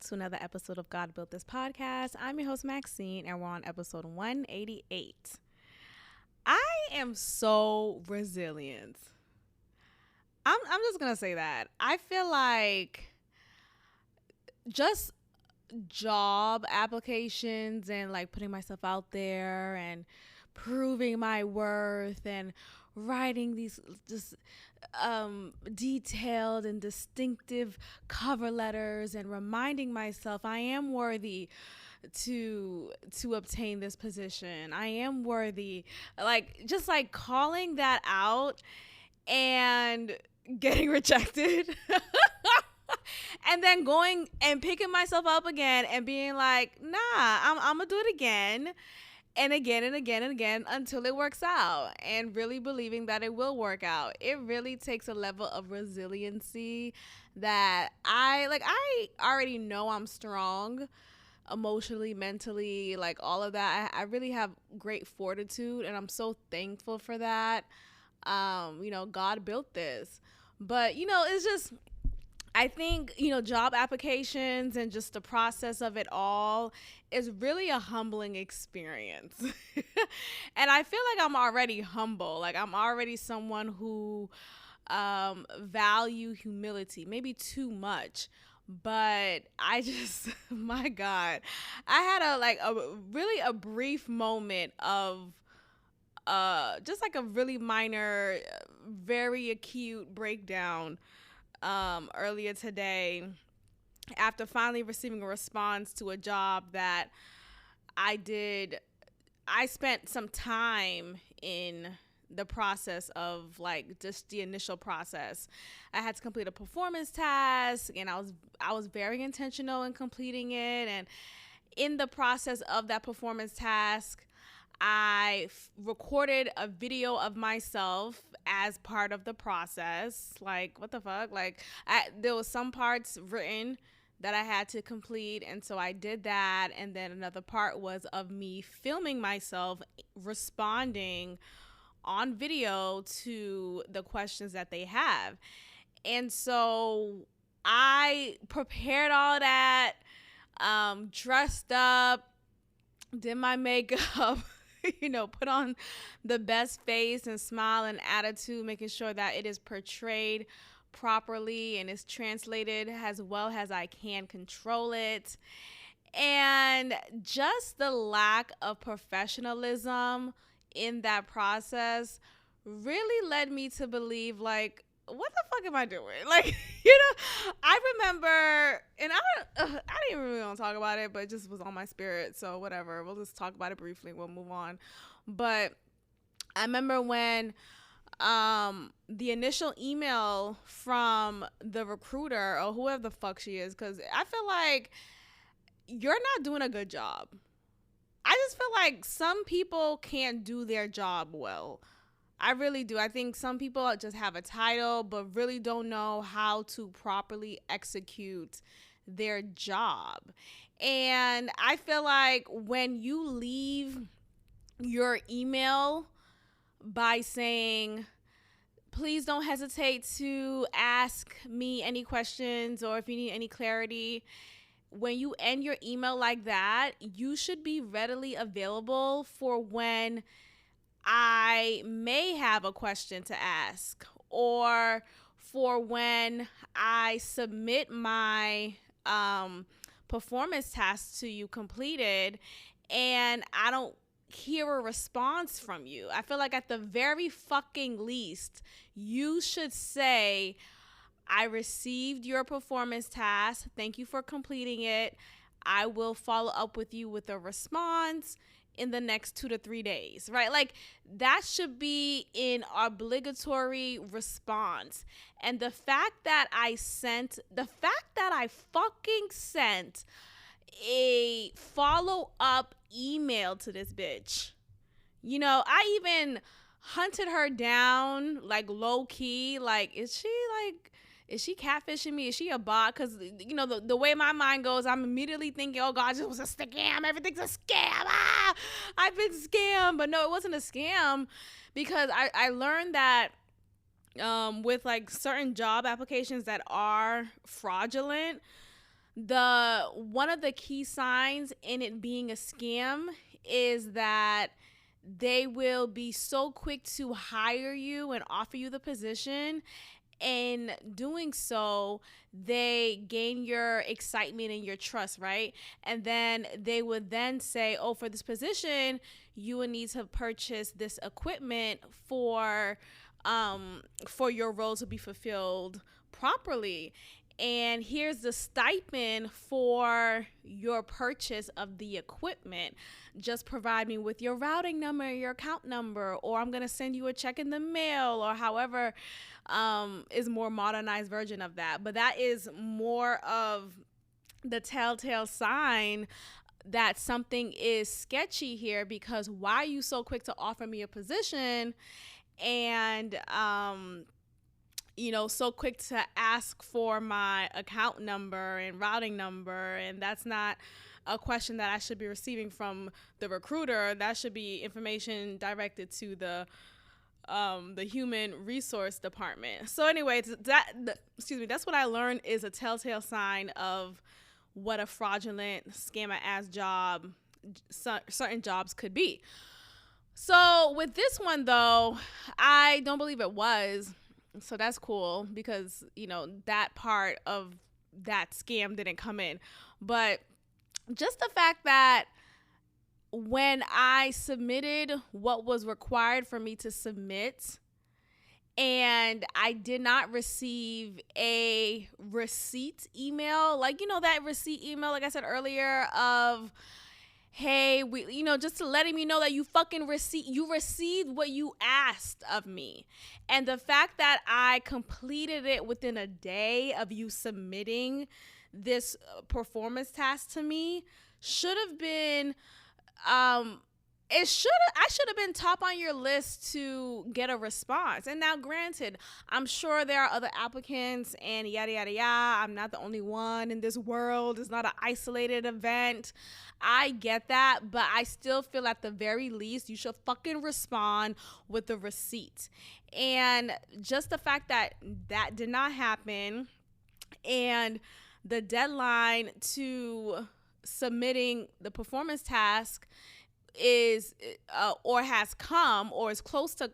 to another episode of God Built This Podcast. I'm your host, Maxine, and we're on episode 188. I am so resilient. I'm just going to say that. I feel like just job applications and like putting myself out there and proving my worth and writing these just detailed and distinctive cover letters and reminding myself I am worthy to obtain this position. I am worthy. Just calling that out and getting rejected. And then going and picking myself up again and being like, nah, I'm gonna do it again and again and again and again until it works out, and really believing that it will work out. It really takes a level of resiliency that I already know I'm strong emotionally, mentally, like all of that. I really have great fortitude, and I'm so thankful for that. God built this. But, it's just, I think, job applications and just the process of it all is really a humbling experience. And I feel like I'm already humble. Like I'm already someone who value humility, maybe too much. But I just, my God, I had a brief moment of just like a really minor, very acute breakdown earlier today after finally receiving a response to a job that I did. I spent some time in the process of like just the initial process. I had to complete a performance task, and I was very intentional in completing it. And in the process of that performance task, I recorded a video of myself as part of the process. Like, what the fuck? There was some parts written that I had to complete, and so I did that. And then another part was of me filming myself responding on video to the questions that they have. And so I prepared all that, dressed up, did my makeup, put on the best face and smile and attitude, making sure that it is portrayed properly and is translated as well as I can control it. And just the lack of professionalism in that process really led me to believe, like, what the fuck am I doing? I remember, and I didn't even really want to talk about it, but it just was on my spirit. So whatever, we'll just talk about it briefly and we'll move on. But I remember when the initial email from the recruiter or whoever the fuck she is, because I feel like you're not doing a good job. I just feel like some people can't do their job well. I really do. I think some people just have a title but really don't know how to properly execute their job. And I feel like when you leave your email by saying, please don't hesitate to ask me any questions or if you need any clarity, when you end your email like that, you should be readily available for when I may have a question to ask, or for when I submit my performance task to you completed and I don't hear a response from you. I feel like at the very fucking least, you should say, I received your performance task. Thank you for completing it. I will follow up with you with a response in the next 2 to 3 days, right? Like that should be an obligatory response. And the fact that I fucking sent a follow-up email to this bitch, I even hunted her down like low key, like, is she catfishing me? Is she a bot? Because, the way my mind goes, I'm immediately thinking, oh, God, this was a scam. Everything's a scam. I've been scammed. But no, it wasn't a scam, because I learned that with like certain job applications that are fraudulent, The one of the key signs in it being a scam is that they will be so quick to hire you and offer you the position. In doing so, they gain your excitement and your trust, right? And then they would then say, oh, for this position, you will need to purchase this equipment for your role to be fulfilled properly. And here's the stipend for your purchase of the equipment. Just provide me with your routing number, your account number, or I'm going to send you a check in the mail, or however is more modernized version of that. But that is more of the telltale sign that something is sketchy here, because why are you so quick to offer me a position and so quick to ask for my account number and routing number? And that's not a question that I should be receiving from the recruiter. That should be information directed to the human resource department. So anyway, that's what I learned is a telltale sign of what a fraudulent scammer ass job certain jobs could be. So with this one though, I don't believe it was. So that's cool, because that part of that scam didn't come in. But just the fact that when I submitted what was required for me to submit, and I did not receive a receipt email, that receipt email, like I said earlier, of, hey, just to letting me know that you received what you asked of me. And the fact that I completed it within a day of you submitting this performance task to me should have been, I should have been top on your list to get a response. And now granted, I'm sure there are other applicants and yada, yada, yada. I'm not the only one in this world. It's not an isolated event. I get that, but I still feel at the very least you should fucking respond with the receipt. And just the fact that that did not happen, and the deadline to submitting the performance task is or has come, or is close to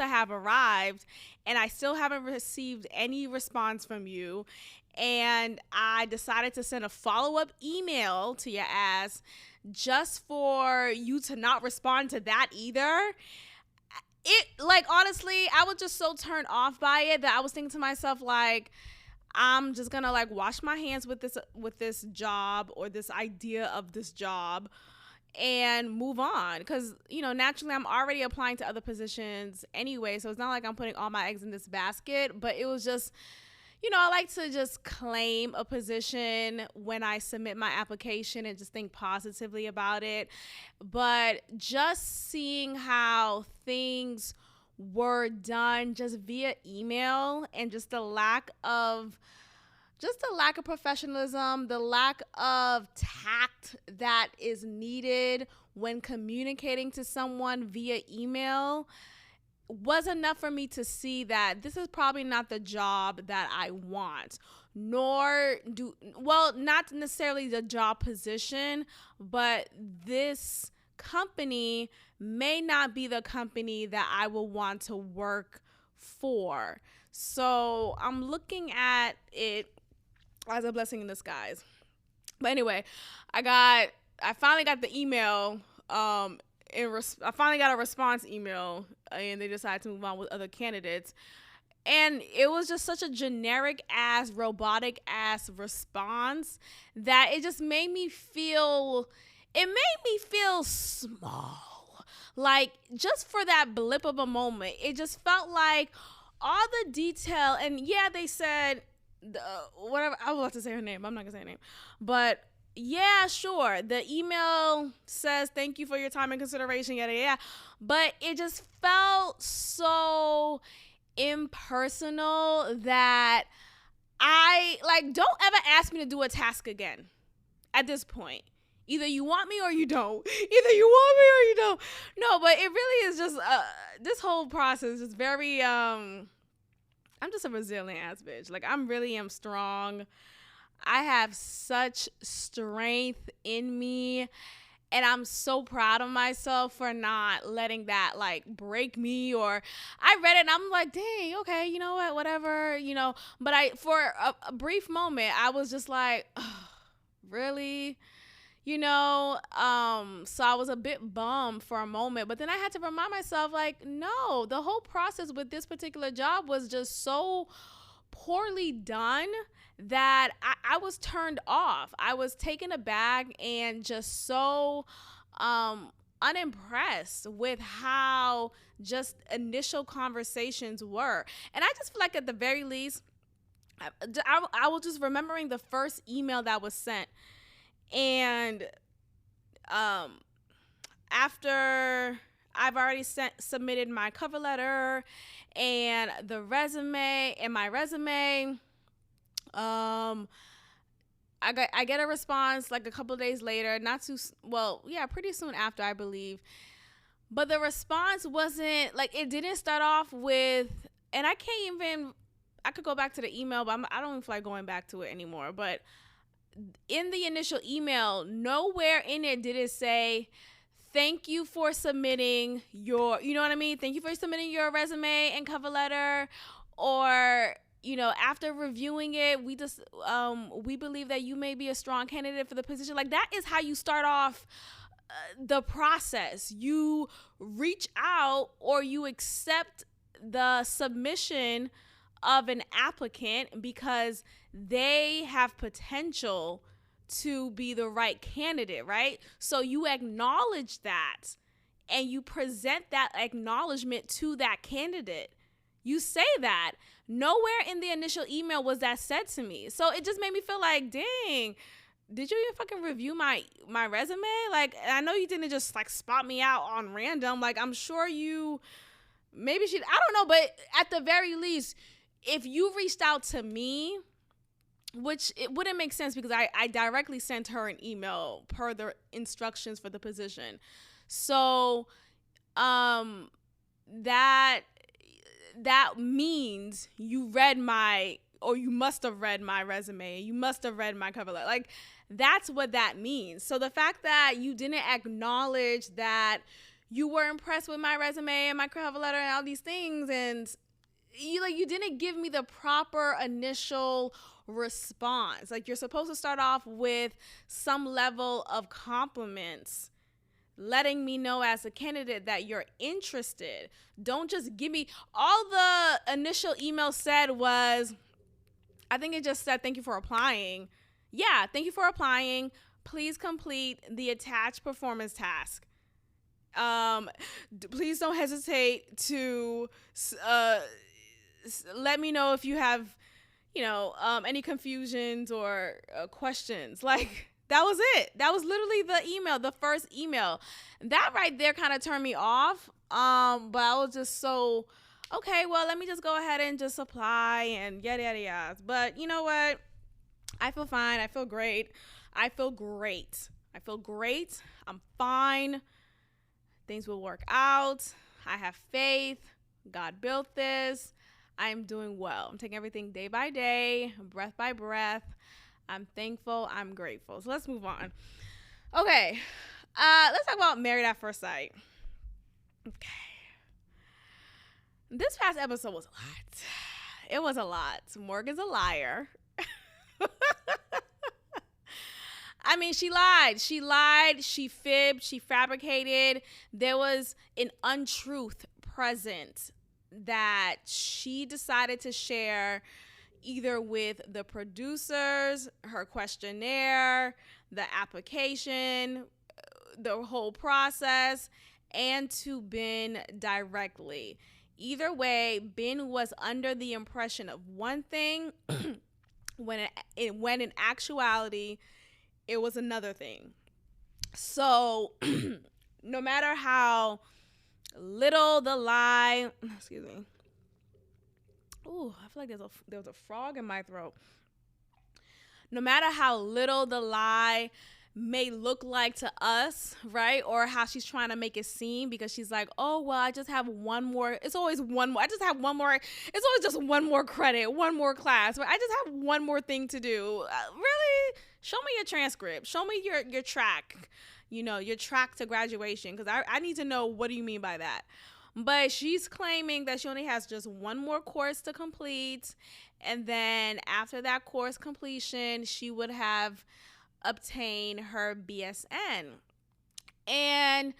have arrived, and I still haven't received any response from you, and I decided to send a follow-up email to your ass just for you to not respond to that either. It, honestly, I was just so turned off by it that I was thinking to myself, I'm just gonna wash my hands with this job, or this idea of this job, and move on, because naturally I'm already applying to other positions anyway, so it's not like I'm putting all my eggs in this basket. But it was just, I like to just claim a position when I submit my application and just think positively about it. But just seeing how things were done just via email, and just the lack of professionalism, the lack of tact that is needed when communicating to someone via email, was enough for me to see that this is probably not the job that I want. Not necessarily the job position, but this company may not be the company that I will want to work for. So I'm looking at it as a blessing in disguise. But anyway, I finally got the email. I finally got a response email, and they decided to move on with other candidates. And it was just such a generic ass, robotic ass response that it just made me feel. It made me feel small. Just for that blip of a moment, it just felt like all the detail. And yeah, they said whatever. I was about to say her name. I'm not gonna say her name, but yeah, sure. The email says thank you for your time and consideration, yada yada. But it just felt so impersonal that I don't ever ask me to do a task again. At this point, either you want me or you don't. Either you want me or you don't. No, but it really is just this whole process is very. I'm just a resilient ass bitch. I really am strong. I have such strength in me. And I'm so proud of myself for not letting that like break me. Or I read it and I'm like, dang, okay, you know what, whatever, But for a brief moment, I was just like, oh, really? So I was a bit bummed for a moment, but then I had to remind myself, like, no, the whole process with this particular job was just so poorly done that I was turned off. I was taken aback and just so unimpressed with how just initial conversations were. And I just feel like at the very least, I was just remembering the first email that was sent. And after I've already submitted my cover letter and my resume, I get a response like a couple of days later, not too well, yeah, pretty soon after, I believe. But the response wasn't like, it didn't start off with, and I could go back to the email, but I don't even feel like going back to it anymore. But in the initial email, nowhere in it did it say, thank you for submitting you know what I mean? Thank you for submitting your resume and cover letter, or, after reviewing it, we believe that you may be a strong candidate for the position. Like, that is how you start off the process. You reach out or you accept the submission of an applicant because they have potential to be the right candidate, right? So you acknowledge that and you present that acknowledgement to that candidate. You say that. Nowhere in the initial email was that said to me. So it just made me feel like, dang, did you even fucking review my resume? Like, I know you didn't just like spot me out on random. Like, I'm sure you maybe I don't know, but at the very least, if you reached out to me, which it wouldn't make sense because I directly sent her an email per the instructions for the position. So that means you must have read my resume. You must have read my cover letter. Like, that's what that means. So the fact that you didn't acknowledge that you were impressed with my resume and my cover letter and all these things, and you didn't give me the proper initial response. Like, you're supposed to start off with some level of compliments, letting me know as a candidate that you're interested. Don't just give me, all the initial email said was, I think it just said, thank you for applying. Yeah, thank you for applying. Please complete the attached performance task. Please don't hesitate to let me know if you have, any confusions or questions. Like, that was it. That was literally the email, the first email. That right there kind of turned me off. But I was just so, okay, well, let me just go ahead and just apply and yada, yada, yada. But you know what? I feel fine. I feel great. I feel great. I'm fine. Things will work out. I have faith. God built this. I'm doing well. I'm taking everything day by day, breath by breath. I'm thankful. I'm grateful. So let's move on. Okay. Let's talk about Married at First Sight. Okay. This past episode was a lot. It was a lot. Morgan's a liar. I mean, she lied. She fibbed. She fabricated. There was an untruth present that she decided to share, either with the producers, her questionnaire, the application, the whole process, and to Ben directly. Either way, Ben was under the impression of one thing when in actuality, it was another thing. So no matter how little the lie, excuse me. Ooh, I feel like there was a frog in my throat. No matter how little the lie may look like to us, right? Or how she's trying to make it seem, because she's like, oh, well, I just have one more. It's always one more. I just have one more. It's always just one more credit, one more class. But I just have one more thing to do. Really? Show me your transcript. Show me your track, your track to graduation, because I need to know, what do you mean by that? But she's claiming that she only has just one more course to complete. And then after that course completion, she would have obtain her BSN. And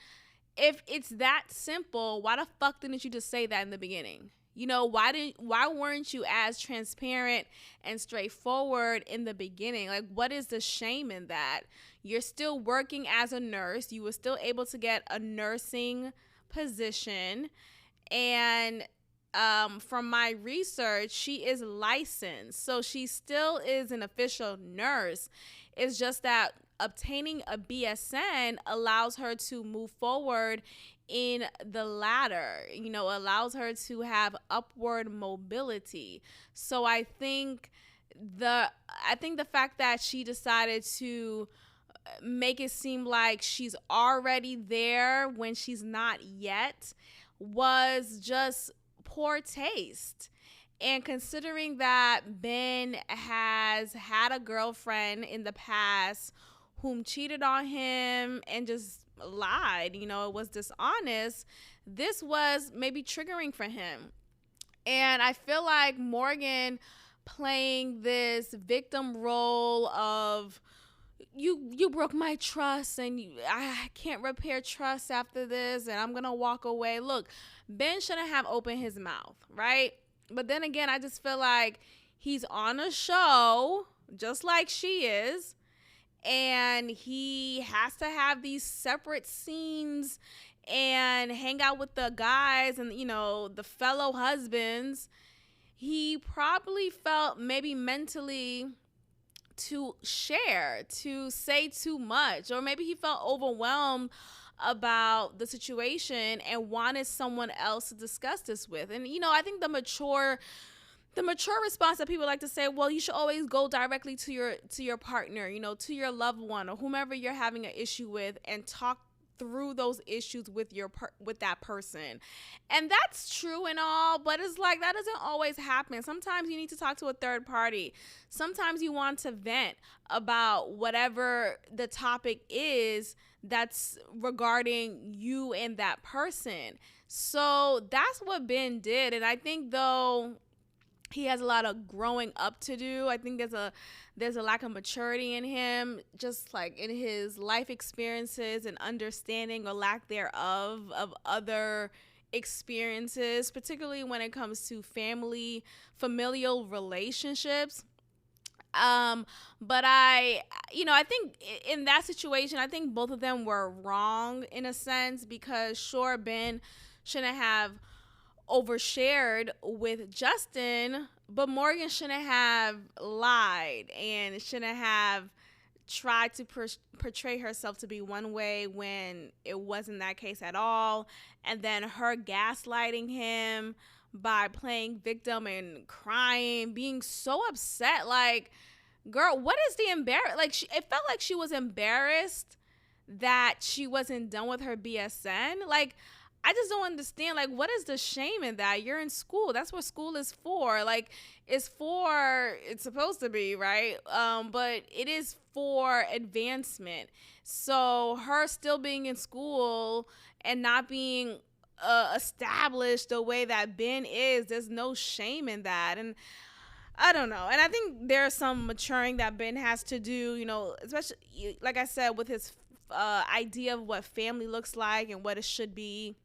if it's that simple, why the fuck didn't you just say that in the beginning? Why weren't you as transparent and straightforward in the beginning? Like, what is the shame in that? You're still working as a nurse. You were still able to get a nursing position. And from my research, she is licensed. So she still is an official nurse. It's just that obtaining a BSN allows her to move forward in the ladder, allows her to have upward mobility. So I think the fact that she decided to make it seem like she's already there when she's not yet was just poor taste. And considering that Ben has had a girlfriend in the past whom cheated on him and just lied, it was dishonest, this was maybe triggering for him. And I feel like Morgan playing this victim role of, you broke my trust and I can't repair trust after this and I'm going to walk away. Look, Ben shouldn't have opened his mouth, right? But then again, I just feel like he's on a show just like she is, and he has to have these separate scenes and hang out with the guys and, the fellow husbands. He probably felt maybe mentally to share, to say too much, or maybe he felt overwhelmed about the situation and wanted someone else to discuss this with. And I think the mature response that people like to say, well, you should always go directly to your partner, to your loved one or whomever you're having an issue with, and talk through those issues with that person. And that's true and all, but it's like that doesn't always happen. Sometimes you need to talk to a third party. Sometimes you want to vent about whatever the topic is that's regarding you and that person. So that's what Ben did. And I think, though, he has a lot of growing up to do. I think there's a lack of maturity in him, just like in his life experiences and understanding or lack thereof of other experiences, particularly when it comes to familial relationships. But I think in that situation, I think both of them were wrong in a sense, because sure, Ben shouldn't have overshared with Justin, but Morgan shouldn't have lied and shouldn't have tried to portray herself to be one way when it wasn't that case at all. And then her gaslighting him by playing victim and crying, being so upset. Like, girl, what is the it felt like she was embarrassed that she wasn't done with her BSN. Like, I just don't understand. Like, what is the shame in that? You're in school. That's what school is for. Like, it's supposed to be, right? But it is for advancement. So her still being in school and not being established the way that Ben is, there's no shame in that. And I don't know. And I think there's some maturing that Ben has to do, especially, like I said, with his idea of what family looks like and what it should be.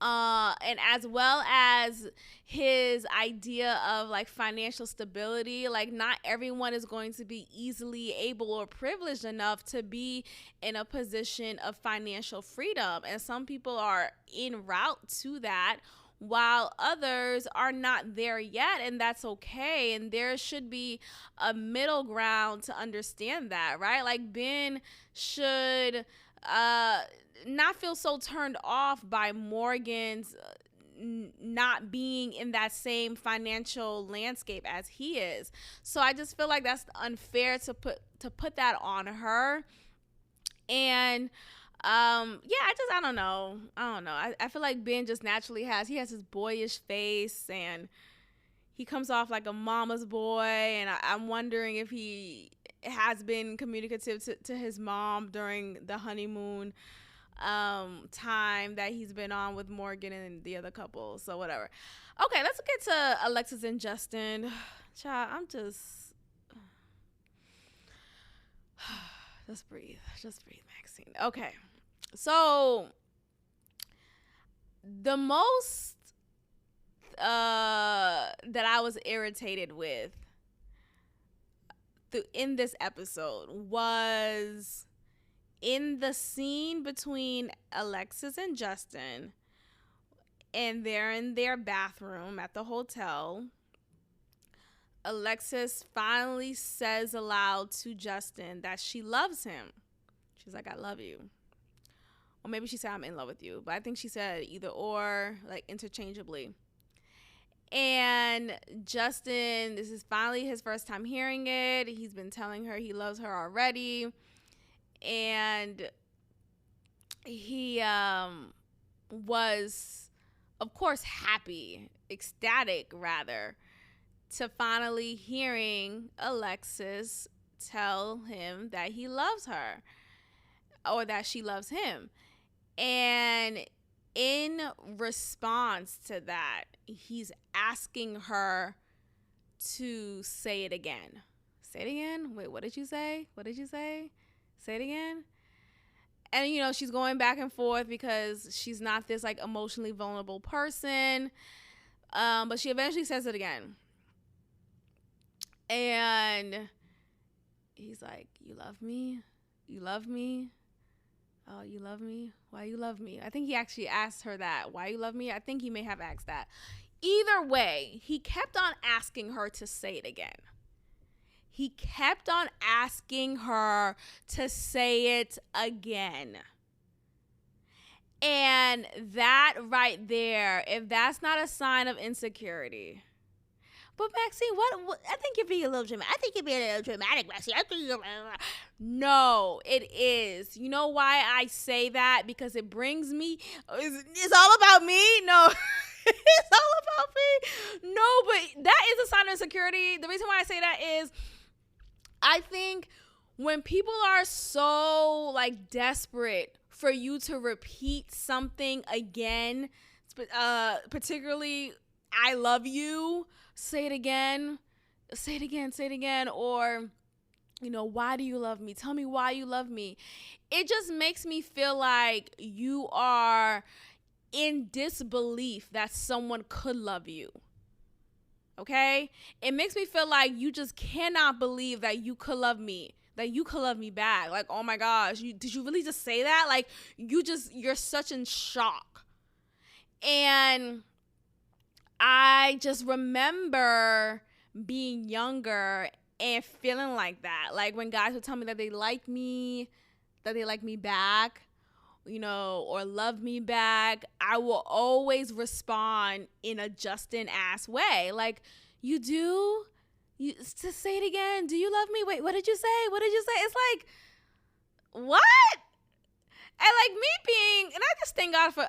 And as well as his idea of like financial stability. Like, not everyone is going to be easily able or privileged enough to be in a position of financial freedom. And some people are en route to that, while others are not there yet, and that's okay. And there should be a middle ground to understand that, right? Like, Ben should not feel so turned off by Morgan's not being in that same financial landscape as he is. So I just feel like that's unfair to put that on her. And I don't know. I feel like Ben just naturally has his boyish face, and he comes off like a mama's boy, and I'm wondering if he has been communicative to his mom during the honeymoon time that he's been on with Morgan and the other couple. So whatever. Okay, let's get to Alexis and Justin. Child, I'm just breathe, Maxine. Okay, so the most that I was irritated with in this episode was in the scene between Alexis and Justin, and they're in their bathroom at the hotel. Alexis finally says aloud to Justin that she loves him. She's like, I love you. Or maybe she said, I'm in love with you. But I think she said either or, like interchangeably. And Justin, this is finally his first time hearing it. He's been telling her he loves her already. And he was, of course, happy, ecstatic rather, to finally hearing Alexis tell him that he loves her, or that she loves him. And in response to that, he's asking her to say it again. Say it again? Wait, what did you say? Say it again? And, she's going back and forth because she's not this, like, emotionally vulnerable person. But she eventually says it again. And he's like, you love me? You love me? Oh, you love me? Why you love me? I think he actually asked her that. Why you love me? I think he may have asked that. Either way, he kept on asking her to say it again. He kept on asking her to say it again. And that right there, if that's not a sign of insecurity. But Maxine, what I think you're being a little dramatic. Maxine. No, it is. You know why I say that? Because it brings me. It's all about me. No, it's all about me. No, but that is a sign of insecurity. The reason why I say that is, I think when people are so like desperate for you to repeat something again, particularly I love you, say it again, or, why do you love me? Tell me why you love me. It just makes me feel like you are in disbelief that someone could love you. Okay? It makes me feel like you just cannot believe that you could love me, that you could love me back. Like, oh my gosh, did you really just say that? Like, you're such in shock. And I just remember being younger and feeling like that. Like when guys would tell me that they like me back, or love me back, I will always respond in a Justin-ass way. Like, you do? You just say it again. Do you love me? Wait, what did you say? It's like, what? And like me being, and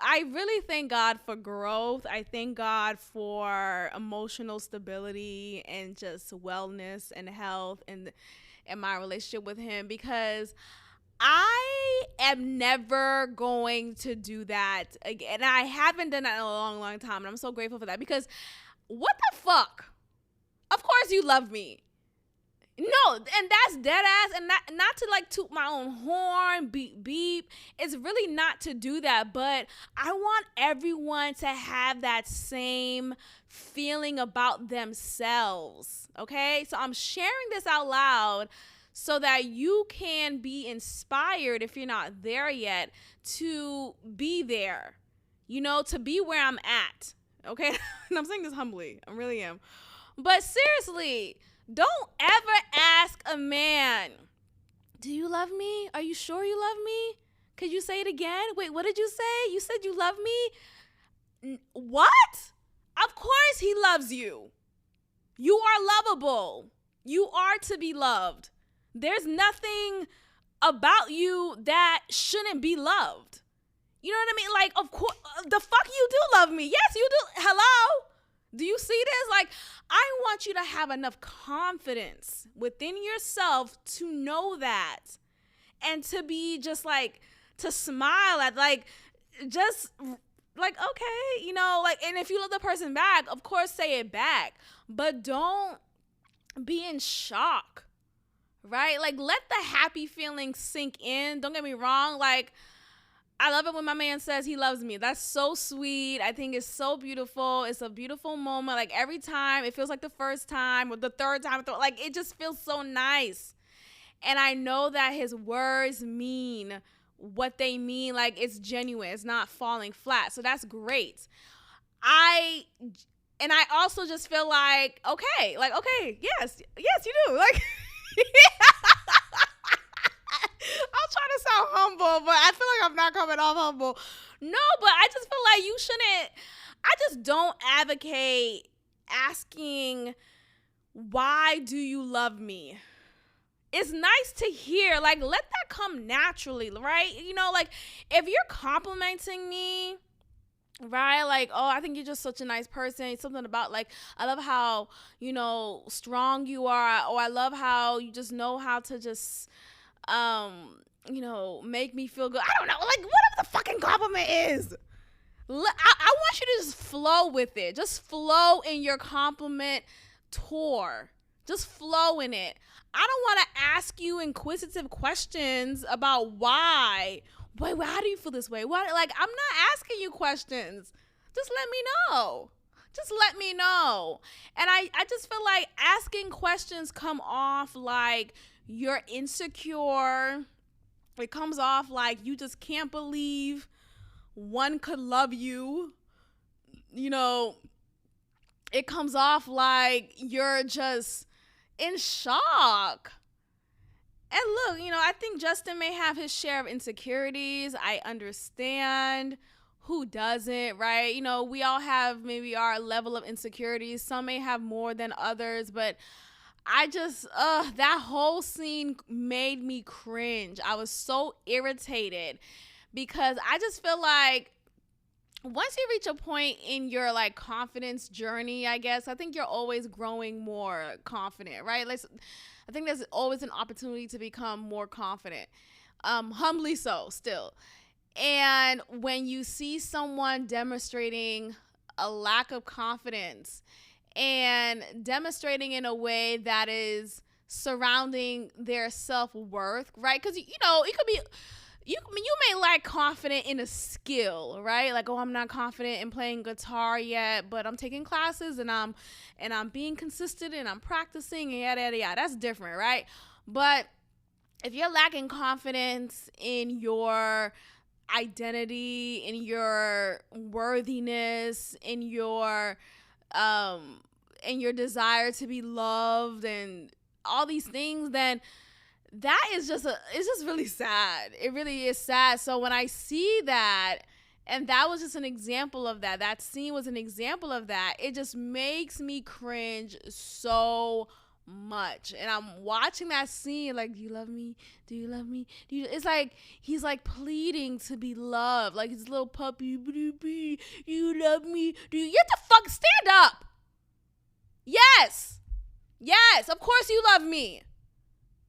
I really thank God for growth. I thank God for emotional stability and just wellness and health and my relationship with him, because I am never going to do that again. And I haven't done that in a long, long time. And I'm so grateful for that, because what the fuck? Of course you love me. No, and that's dead ass, and not to like toot my own horn, beep. It's really not to do that, but I want everyone to have that same feeling about themselves, okay? So I'm sharing this out loud so that you can be inspired, if you're not there yet, to be there, to be where I'm at, okay? And I'm saying this humbly, I really am. But seriously, don't ever ask a man, do you love me? Are you sure you love me? Could you say it again? Wait, what did you say? You said you love me? What? Of course he loves you. You are lovable. You are to be loved. There's nothing about you that shouldn't be loved. You know what I mean? Like, of course, the fuck you do love me. Yes, you do. Hello? Do you see this? Like, I want you to have enough confidence within yourself to know that, and to be just like, to smile at, like, just like, okay, you know, like, and if you love the person back, of course, say it back, but don't be in shock, right? Like, let the happy feeling sink in. Don't get me wrong. Like, I love it when my man says he loves me. That's so sweet. I think it's so beautiful. It's a beautiful moment. Like, every time, it feels like the first time or the third time. Like, it just feels so nice. And I know that his words mean what they mean. Like, it's genuine. It's not falling flat. So that's great. I also just feel like, okay, yes, you do. Like, I'm trying to sound humble, but I feel like I'm not coming off humble. No, but I just feel like you shouldn't. I just don't advocate asking, why do you love me? It's nice to hear, like, let that come naturally, right? You know, like, if you're complimenting me, right, like, oh, I think you're just such a nice person, something about, like, I love how, you know, strong you are, or I love how you just know how to just, you know, make me feel good. I don't know, like, whatever the fucking compliment is. I want you to just flow with it. Just flow in your compliment tour. Just flow in it. I don't want to ask you inquisitive questions about why. Wait, how do you feel this way? What? Like, I'm not asking you questions. Just let me know. Just let me know. And I just feel like asking questions come off like you're insecure. It comes off like you just can't believe one could love you. You know, it comes off like you're just in shock. And look, you know, I think Justin may have his share of insecurities. I understand. Who doesn't, right? You know, we all have maybe our level of insecurities. Some may have more than others, but I just, that whole scene made me cringe. I was so irritated because I just feel like once you reach a point in your, like, confidence journey, I guess, I think you're always growing more confident, right? Like, I think there's always an opportunity to become more confident, humbly so still. And when you see someone demonstrating a lack of confidence and demonstrating in a way that is surrounding their self-worth, right? Because, you know, it could be, you may lack confidence in a skill, right? Like, oh, I'm not confident in playing guitar yet, but I'm taking classes and I'm being consistent and I'm practicing and yada, yada, yada. That's different, right? But if you're lacking confidence in your identity, in your worthiness, in your desire to be loved and all these things, then that is just it's just really sad. It really is sad. So when I see that, and that was just an example of that scene was an example of that, it just makes me cringe so much. And I'm watching that scene like, do you love me? Do you love me? It's like he's like pleading to be loved, like his little puppy. You love me? Do you get the fuck stand up? Yes, of course you love me.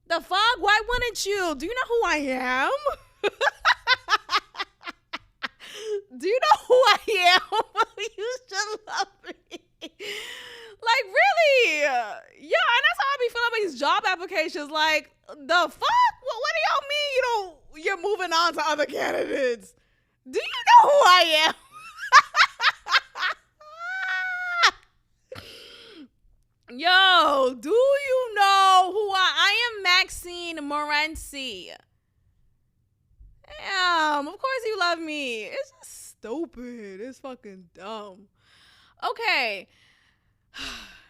The fuck? Why wouldn't you? Do you know who I am? Do you know who I am? You should love me. Like, really? Yeah, and that's how I be feeling about these job applications. Like, the fuck? What do y'all mean you're moving on to other candidates? Do you know who I am? Yo, do you know who I am? Maxine Morency. Damn, of course you love me. It's just stupid. It's fucking dumb. Okay.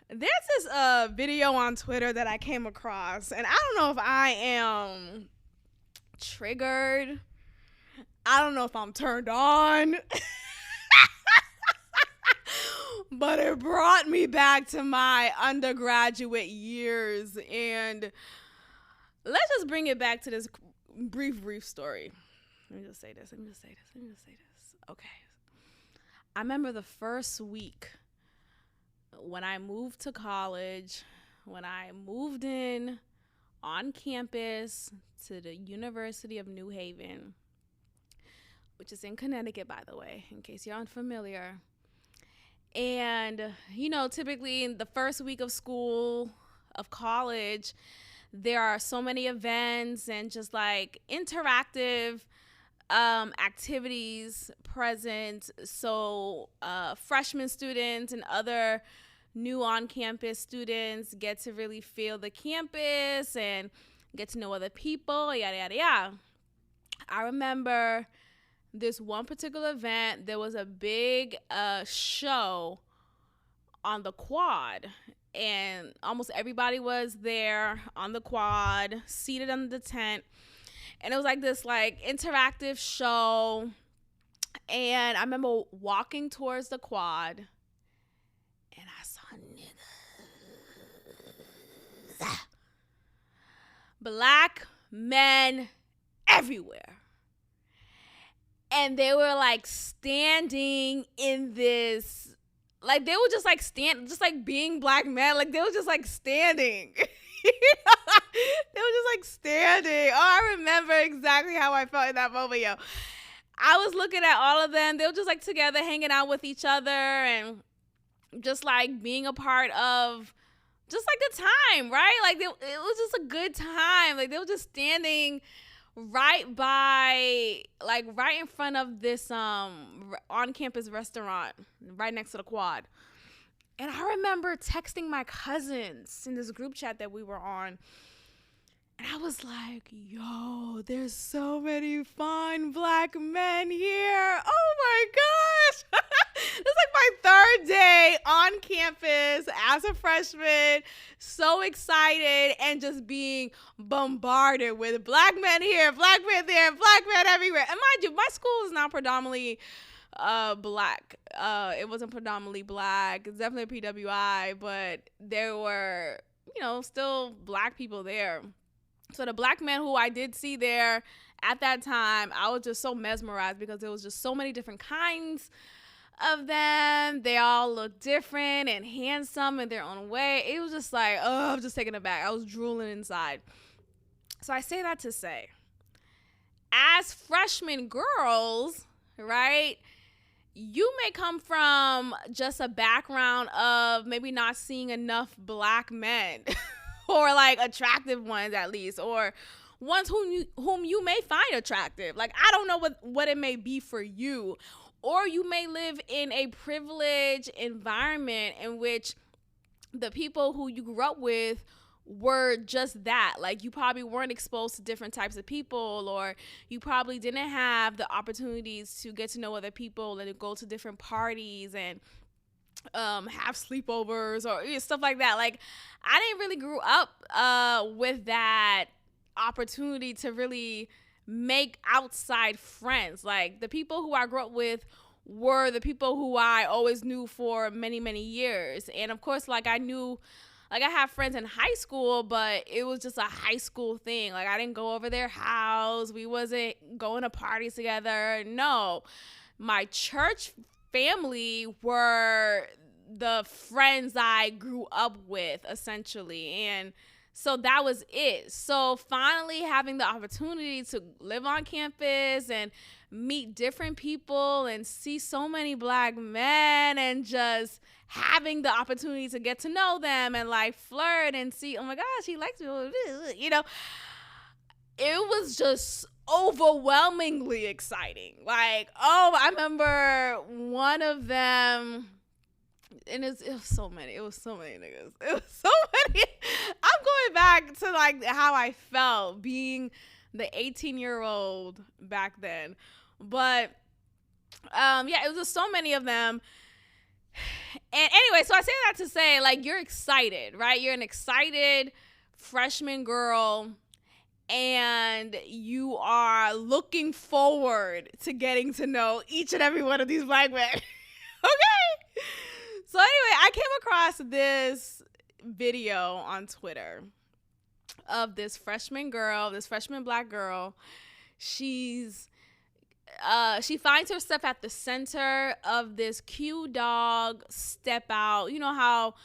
There's this video on Twitter that I came across, and I don't know if I am triggered. I don't know if I'm turned on. but it brought me back to my undergraduate years. And let's just bring it back to this brief story. Let me just say this. Okay. I remember the first week when I moved to college, when I moved in on campus to the University of New Haven, which is in Connecticut, by the way, in case you're unfamiliar. And, typically in the first week of school, of college, there are so many events and just like interactive activities present. So freshman students and other new on-campus students get to really feel the campus and get to know other people, yada, yada, yada. I remember this one particular event, there was a big show on the quad, and almost everybody was there on the quad, seated under the tent, and it was like this interactive show. And I remember walking towards the quad, and I saw niggas, black men everywhere. And they were standing in this, they were just just being black men. They were just standing. They were just standing. Oh, I remember exactly how I felt in that moment, yo. I was looking at all of them. They were just together, hanging out with each other and just being a part of just the time, right? It was just a good time. They were just standing right by, right in front of this on-campus restaurant right next to the quad. And I remember texting my cousins in this group chat that we were on, and I was like, yo, there's so many fine black men here. Oh my gosh. It's my third day on campus as a freshman, so excited and just being bombarded with black men here, black men there, black men everywhere. And mind you, my school is not predominantly black. It wasn't predominantly black. It's definitely a PWI, but there were, still black people there. So the black men who I did see there at that time, I was just so mesmerized because there was just so many different kinds of them. They all looked different and handsome in their own way. It was just I'm just taken aback. I was drooling inside. So I say that to say, as freshman girls, right, you may come from just a background of maybe not seeing enough black men or attractive ones at least, or ones whom you may find attractive. I don't know what it may be for you. Or you may live in a privileged environment in which the people who you grew up with were just that. You probably weren't exposed to different types of people, or you probably didn't have the opportunities to get to know other people and to go to different parties and have sleepovers or stuff like that. I didn't really grow up with that opportunity to really make outside friends. The people who I grew up with were the people who I always knew for many, many years. And of course, I knew, I have friends in high school, but it was just a high school thing. I didn't go over their house. We wasn't going to parties together. No, my church family were the friends I grew up with, essentially. And so that was it. So finally having the opportunity to live on campus and meet different people and see so many black men and just having the opportunity to get to know them and flirt and see, oh my gosh, he likes me, it was just overwhelmingly exciting. I remember one of them, and it was so many niggas. It was so many. I'm going back to how I felt being the 18-year-old back then. But it was just so many of them. And anyway, so I say that to say, you're excited, right? You're an excited freshman girl, and you are looking forward to getting to know each and every one of these black men. Okay? So anyway, I came across this video on Twitter of this freshman girl, this freshman black girl. She finds herself at the center of this Q dog step out. You know how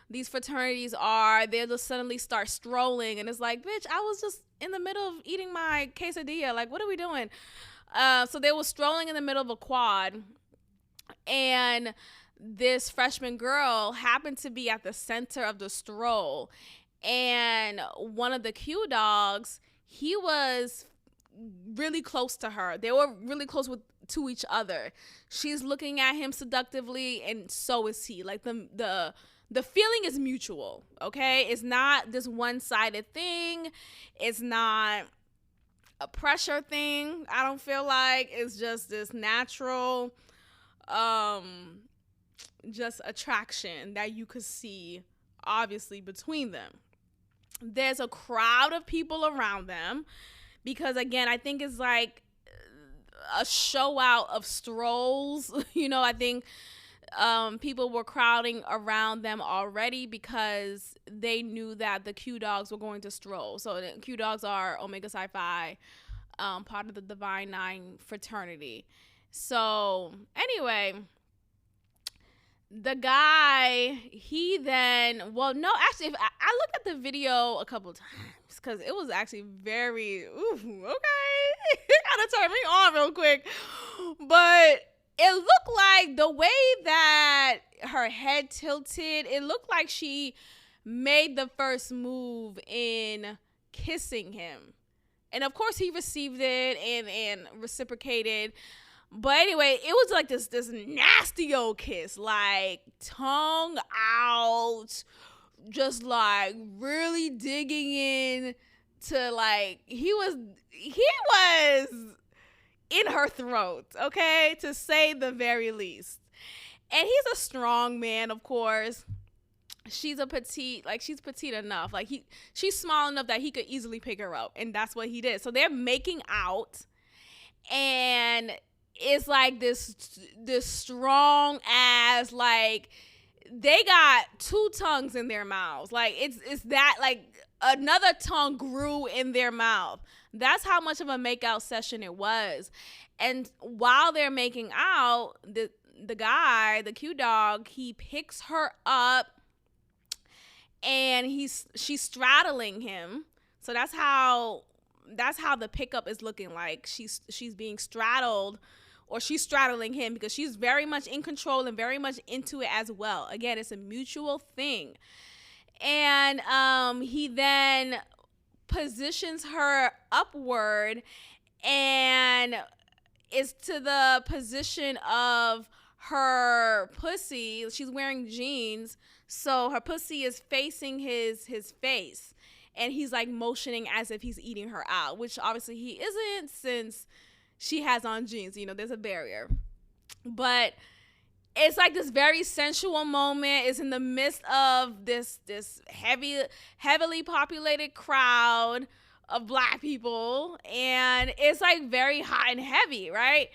these fraternities are, they'll just suddenly start strolling, and it's like, bitch, I was just in the middle of eating my quesadilla. Like, what are we doing? So they were strolling in the middle of a quad, and this freshman girl happened to be at the center of the stroll. And one of the Q dogs, he was really close to her. They were really close to each other. She's looking at him seductively, and so is he. Like the feeling is mutual, okay? It's not this one-sided thing. It's not a pressure thing. I don't feel like it's just this natural just attraction that you could see obviously between them. There's a crowd of people around them because, again, I think it's like a show out of strolls. I think people were crowding around them already because they knew that the Q dogs were going to stroll. So the Q dogs are Omega Psi Phi, part of the Divine Nine fraternity. So anyway, the guy, he then, well, no, actually, if I looked at the video a couple times because it was actually very, okay, it kind of turned me on real quick. But it looked like the way that her head tilted, it looked like she made the first move in kissing him. And of course, he received it and reciprocated. But anyway, it was like this nasty old kiss, like tongue out, just like really digging in to, like, he was in her throat, okay, to say the very least. And he's a strong man, of course. She's she's petite enough. Like she's small enough that he could easily pick her up, and that's what he did. So they're making out, and it's like this strong ass, like they got two tongues in their mouths. Like it's that, like another tongue grew in their mouth. That's how much of a makeout session it was. And while they're making out, the guy, the Q dog, he picks her up and she's straddling him. So that's how the pickup is looking like. She's being straddled, or she's straddling him, because she's very much in control and very much into it as well. Again, it's a mutual thing. And he then positions her upward and is to the position of her pussy. She's wearing jeans, so her pussy is facing his face, and he's like motioning as if he's eating her out, which obviously he isn't, since she has on jeans. There's a barrier. But it's like this very sensual moment. It's in the midst of this heavily populated crowd of black people, and it's like very hot and heavy, right?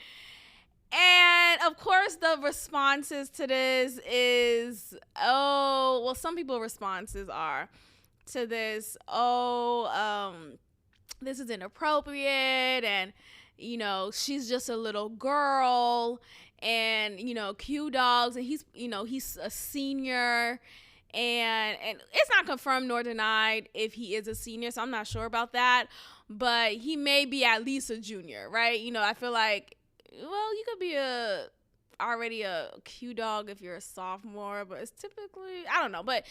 And of course, the responses to this is, some people's responses are to this, this is inappropriate, and she's just a little girl, and Q dogs, and he's a senior, and it's not confirmed nor denied if he is a senior, so I'm not sure about that, but he may be at least a junior, right? I feel like, well, you could be already a Q dog if you're a sophomore, but it's typically, I don't know, but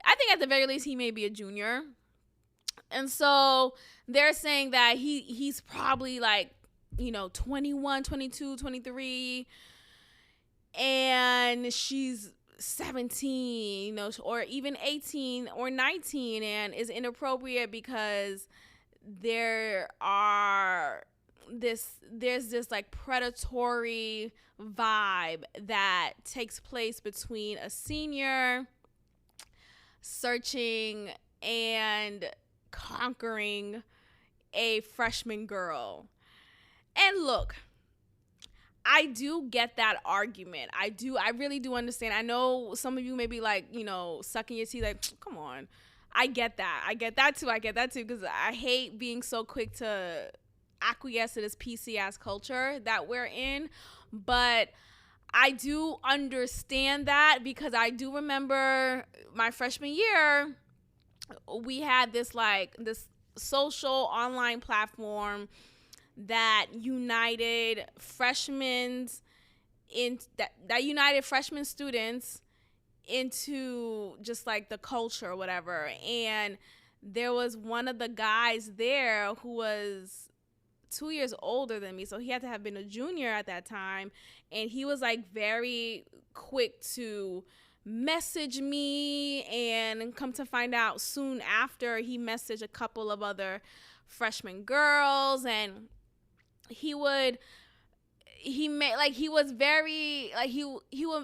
I think at the very least he may be a junior. And so they're saying that he's probably like, 21, 22, 23, and she's 17, or even 18 or 19, and is inappropriate because there's this like predatory vibe that takes place between a senior searching and conquering a freshman girl. And look, I do get that argument. I really do understand. I know some of you may be like, sucking your teeth like, come on. I get that. I get that too because I hate being so quick to acquiesce to this PC ass culture that we're in. But I do understand that because I do remember my freshman year, we had this social online platform that united freshman students into just like the culture or whatever. And there was one of the guys there who was 2 years older than me, so he had to have been a junior at that time, and he was like very quick to message me, and come to find out soon after he messaged a couple of other freshman girls, and he would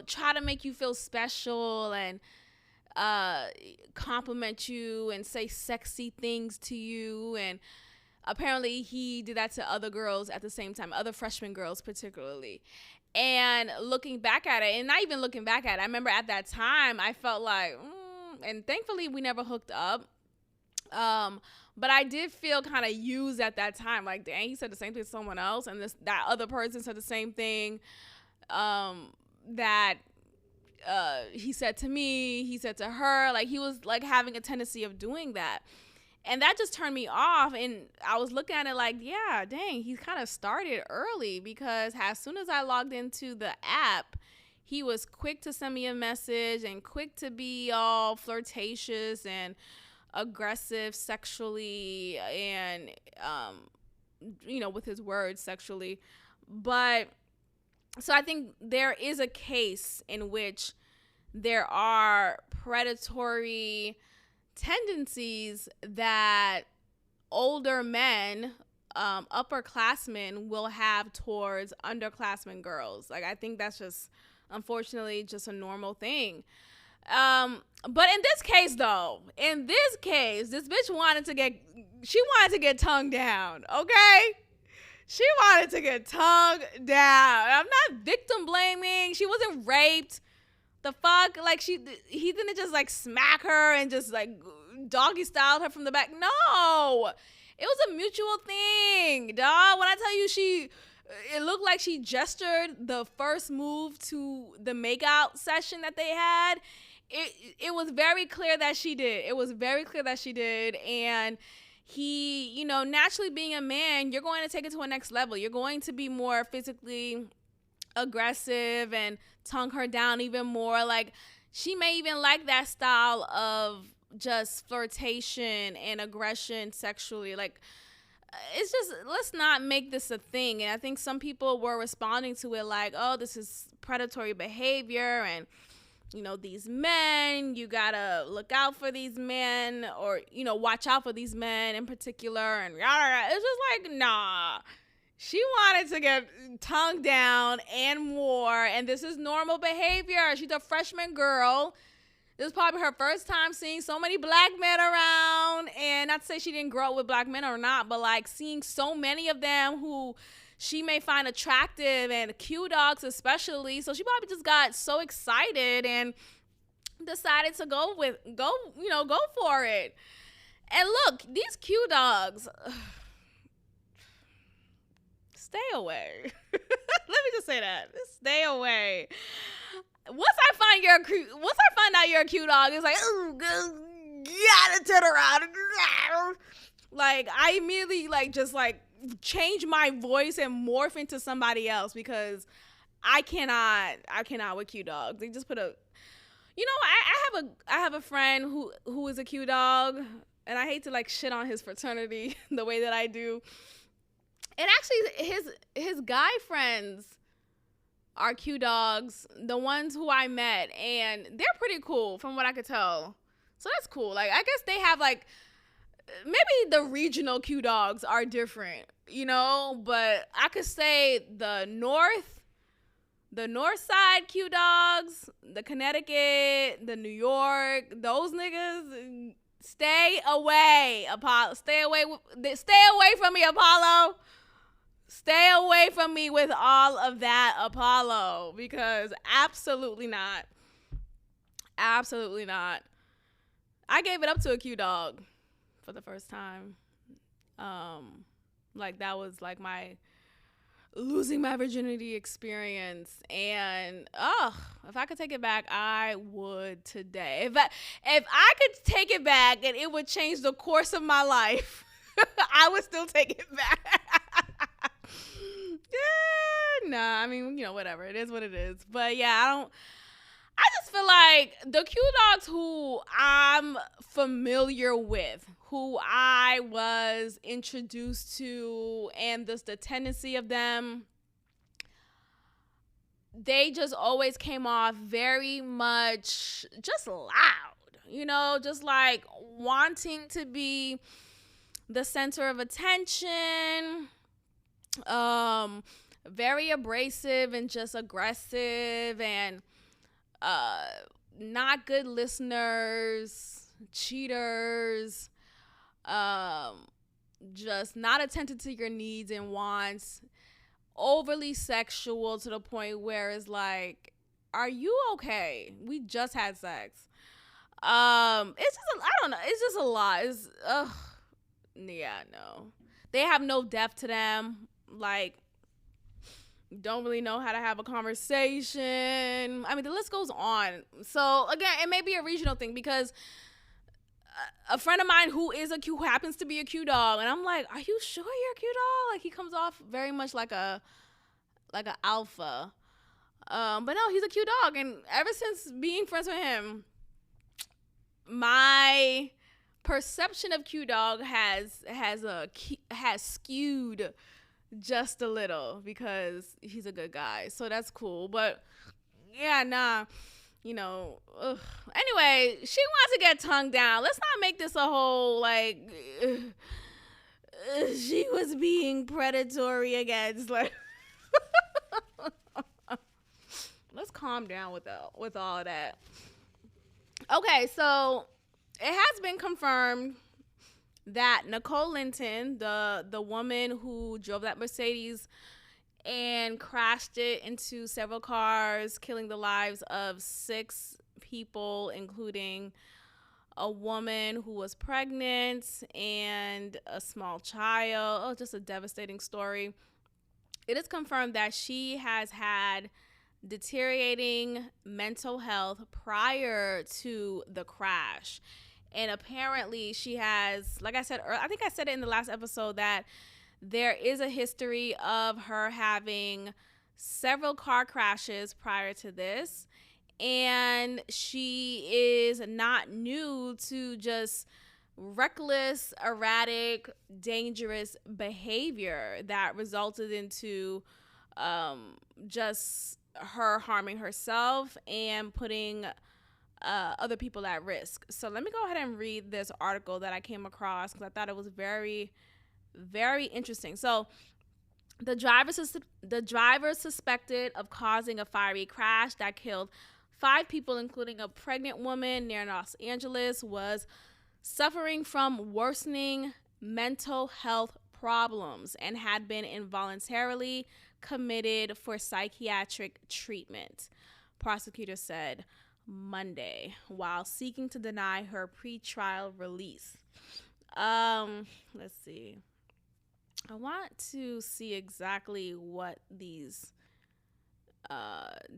try to make you feel special and compliment you and say sexy things to you. And apparently he did that to other girls at the same time, other freshman girls particularly. And looking back at it, and not even looking back at it, I remember at that time I felt like, and thankfully we never hooked up. But I did feel kind of used at that time. Like, dang, he said the same thing to someone else, and that other person said the same thing that he said to me, he said to her. Like, he was like having a tendency of doing that. And that just turned me off. And I was looking at it like, yeah, dang, he kind of started early, because as soon as I logged into the app, he was quick to send me a message and quick to be all flirtatious and aggressive sexually and, with his words sexually. But so I think there is a case in which there are predatory tendencies that older men, upperclassmen, will have towards underclassmen girls. Like, I think that's just, unfortunately, just a normal thing. But in this case, this bitch wanted to get tongued down, okay? She wanted to get tongued down. I'm not victim blaming. She wasn't raped. The fuck? Like, he didn't just like smack her and just like doggy styled her from the back. No, it was a mutual thing, dog. When I tell you it looked like she gestured the first move to the makeout session that they had. It was very clear that she did. And he, naturally being a man, you're going to take it to a next level. You're going to be more physically aggressive and tongue her down even more. Like, she may even like that style of just flirtation and aggression sexually. Like, it's just, let's not make this a thing. And I think some people were responding to it like, oh, this is predatory behavior, and these men, you gotta look out for these men, or watch out for these men in particular. And it's just like, nah, she wanted to get tongued down and more, and this is normal behavior. She's a freshman girl. This is probably her first time seeing so many black men around, and not to say she didn't grow up with black men or not, but like seeing so many of them who she may find attractive, and Q dogs especially. So she probably just got so excited and decided to go for it. And look, these Q dogs, stay away. Let me just say that. Stay away. Once I find out you're a Q dog, it's like, oh, gotta turn around. Like, I immediately just change my voice and morph into somebody else, because I cannot with Q dogs. They just put I have a friend who is a Q dog, and I hate to shit on his fraternity the way that I do. And actually his guy friends are Q dogs, the ones who I met, and they're pretty cool from what I could tell. So that's cool. Like, I guess they have maybe the regional Q dogs are different, but I could say the north side Q dogs, the Connecticut, the New York, those niggas, stay away, Apollo. Stay away from me, Apollo. Stay away from me with all of that, Apollo, because absolutely not. Absolutely not. I gave it up to a Q dog for the first time. Like that was like my losing my virginity experience, and if I could take it back, I would today. If I could take it back and it would change the course of my life, I would still take it back. Yeah, nah, I mean, whatever. It is what it is. But yeah, I just feel like the Q dogs who I'm familiar with, who I was introduced to, and just the tendency of them, they just always came off very much just loud, just like wanting to be the center of attention, very abrasive and just aggressive, and not good listeners, cheaters, just not attentive to your needs and wants, overly sexual to the point where it's like, are you okay? We just had sex. It's just I don't know. It's just a lot. It's yeah, no. They have no depth to them. Like, don't really know how to have a conversation. I mean, the list goes on. So again, it may be a regional thing, because a friend of mine who happens to be a Q dog, and I'm like, are you sure you're a Q dog? Like, he comes off very much like a alpha. But no, he's a Q dog, and ever since being friends with him, my perception of Q dog has skewed just a little, because he's a good guy. So that's cool. But yeah, nah. Anyway, she wants to get tongued down. Let's not make this a whole like she was being predatory against. Like, let's calm down with all of that. Okay, so it has been confirmed that Nicole Linton, the woman who drove that Mercedes and crashed it into several cars, killing the lives of 6 people, including a woman who was pregnant and a small child. Oh, just a devastating story. It is confirmed that she has had deteriorating mental health prior to the crash. And apparently she has, like I said, I think I said it in the last episode, that there is a history of her having several car crashes prior to this. And she is not new to just reckless, erratic, dangerous behavior that resulted into just her harming herself and putting other people at risk. So let me go ahead and read this article that I came across, because I thought it was very, very interesting. So the driver suspected of causing a fiery crash that killed 5 people, including a pregnant woman near Los Angeles, was suffering from worsening mental health problems and had been involuntarily committed for psychiatric treatment, prosecutors said Monday, while seeking to deny her pretrial release. Let's see. I want to see exactly what these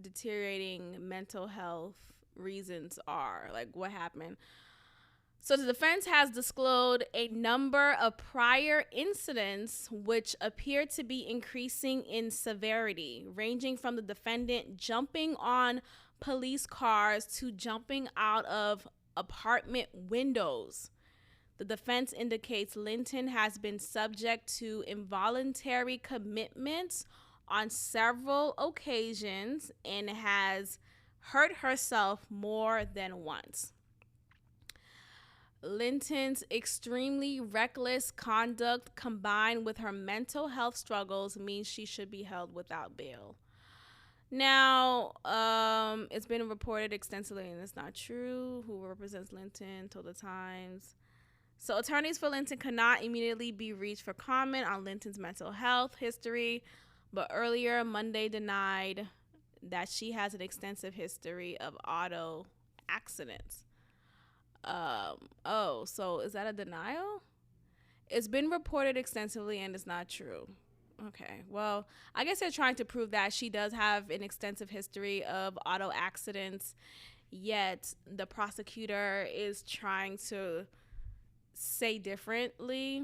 deteriorating mental health reasons are, like what happened. So the defense has disclosed a number of prior incidents which appear to be increasing in severity, ranging from the defendant jumping on police cars to jumping out of apartment windows. The defense indicates Linton has been subject to involuntary commitments on several occasions and has hurt herself more than once. Linton's extremely reckless conduct combined with her mental health struggles means she should be held without bail. Now, it's been reported extensively, and it's not true, who represents Linton told the Times. So attorneys for Linton cannot immediately be reached for comment on Linton's mental health history, but earlier Monday denied that she has an extensive history of auto accidents. So is that a denial? It's been reported extensively and it's not true. Okay, well, I guess they're trying to prove that she does have an extensive history of auto accidents, yet the prosecutor is trying to say differently.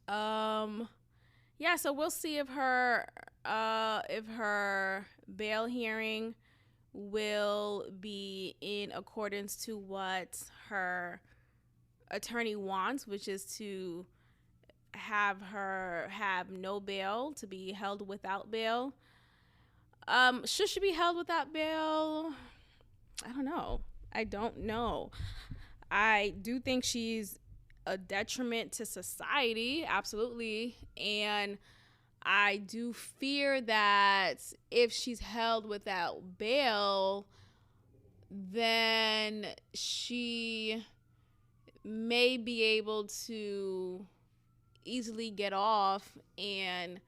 Yeah, so we'll see if her bail hearing will be in accordance to what her attorney wants, which is to have her have no bail, to be held without bail. Should she be held without bail? I don't know. I do think she's a detriment to society, absolutely. And I do fear that if she's held without bail, then she may be able to easily get off and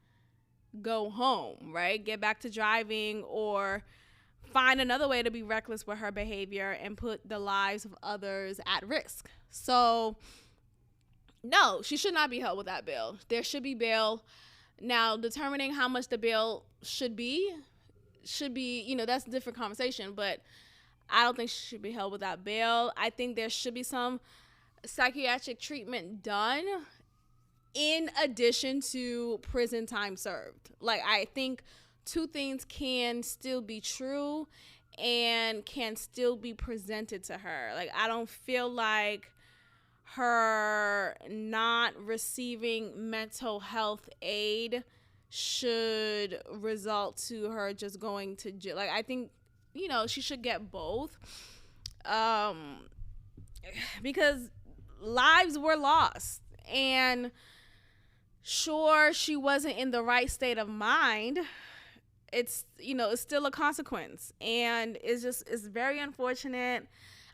go home, right? Get back to driving or find another way to be reckless with her behavior and put the lives of others at risk. So, no, she should not be held without bail. There should be bail. Now, determining how much the bail should be, that's a different conversation, but I don't think she should be held without bail. I think there should be some psychiatric treatment done in addition to prison time served. Like, I think two things can still be true and can still be presented to her. Like, I don't feel like her not receiving mental health aid should result to her just going to jail. Like, I think, she should get both. Because lives were lost. And sure, she wasn't in the right state of mind. It's still a consequence. And it's very unfortunate.